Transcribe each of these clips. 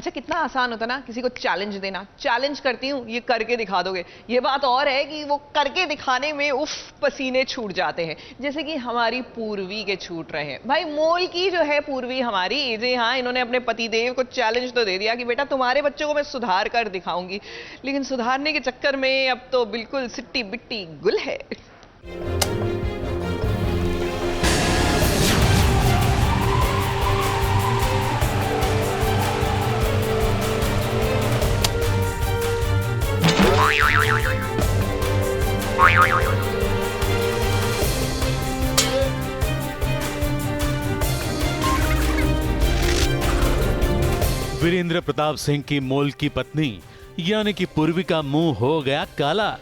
अच्छा कितना आसान होता ना किसी को चैलेंज देना, चैलेंज करती हूँ ये करके दिखा दोगे। ये बात और है कि वो करके दिखाने में उफ पसीने छूट जाते हैं, जैसे कि हमारी पूर्वी के छूट रहे हैं। भाई मोल की जो है पूर्वी हमारी, जी हाँ, इन्होंने अपने पतिदेव को चैलेंज तो दे दिया कि बेटा तुम्हारे बच्चों को मैं सुधार कर दिखाऊंगी, लेकिन सुधारने के चक्कर में अब तो बिल्कुल सिट्टी बिट्टी गुल है। वीरेंद्र प्रताप सिंह की मोल की पत्नी यानी कि पूर्वी का मुंह हो गया काला,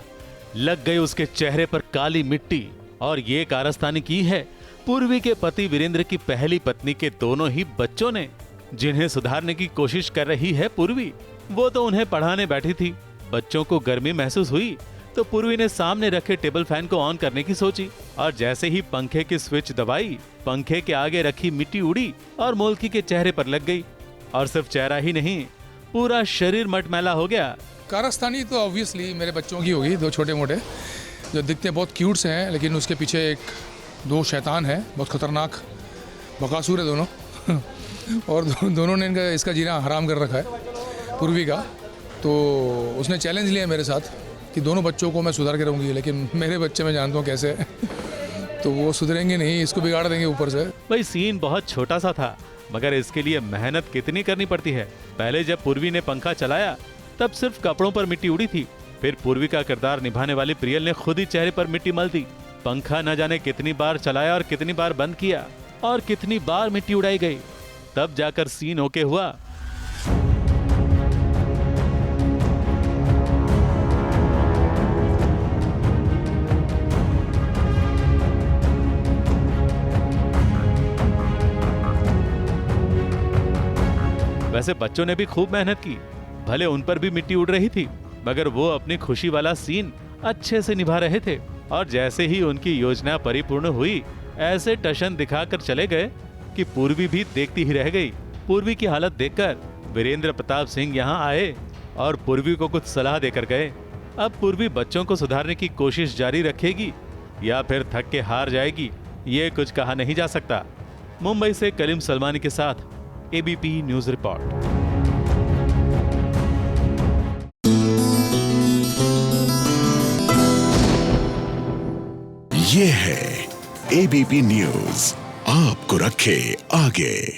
लग गई उसके चेहरे पर काली मिट्टी। और ये कारस्तानी की है पूर्वी के पति वीरेंद्र की पहली पत्नी के दोनों ही बच्चों ने, जिन्हें सुधारने की कोशिश कर रही है पूर्वी। वो तो उन्हें पढ़ाने बैठी थी, बच्चों को गर्मी महसूस हुई तो पूर्वी ने सामने रखे टेबल फैन को ऑन करने की सोची, और जैसे ही पंखे की स्विच दबाई, पंखे के आगे रखी मिट्टी उड़ी और मोलकी के चेहरे पर लग गई। और सिर्फ चेहरा ही नहीं, पूरा शरीर मटमैला हो गया। कारस्तानी तो ऑब्वियसली मेरे बच्चों की होगी, दो छोटे मोटे जो दिखते बहुत क्यूट से हैं, लेकिन उसके पीछे दो शैतान है, बहुत खतरनाक बकासुर है दोनों। और दोनों ने इसका जीना हराम कर रखा है पूर्वी का। तो उसने चैलेंज लिया मेरे साथ कि दोनों बच्चों को मैं सुधार के रहूँगी, लेकिन मेरे बच्चे मैं जानता हूँ कैसे तो वो सुधरेंगे नहीं, इसको बिगाड़ देंगे ऊपर से। भाई सीन बहुत छोटा सा था, मगर इसके लिए मेहनत कितनी करनी पड़ती है। पहले जब पूर्वी ने पंखा चलाया तब सिर्फ कपड़ों पर मिट्टी उड़ी थी, फिर पूर्वी का किरदार निभाने वाली प्रियल ने खुद ही चेहरे पर मिट्टी मल दी। पंखा न जाने कितनी बार चलाया और कितनी बार बंद किया और कितनी बार मिट्टी उड़ाई गई, तब जाकर सीन ओके हुआ। वैसे बच्चों ने भी खूब मेहनत की, भले उन पर भी मिट्टी उड़ रही थी, मगर वो अपनी खुशी वाला सीन अच्छे से निभा रहे थे। और जैसे ही उनकी योजना परिपूर्ण हुई, ऐसे टशन दिखाकर चले गए कि पूर्वी भी देखती ही रह गई। पूर्वी की हालत देखकर वीरेंद्र प्रताप सिंह यहाँ आए और पूर्वी को कुछ सलाह देकर गए। अब पूर्वी बच्चों को सुधारने की कोशिश जारी रखेगी या फिर थक के हार जाएगी, ये कुछ कहा नहीं जा सकता। मुंबई से कलीम सलमानी के साथ ABP न्यूज रिपोर्ट। ये है ABP न्यूज, आपको रखे आगे।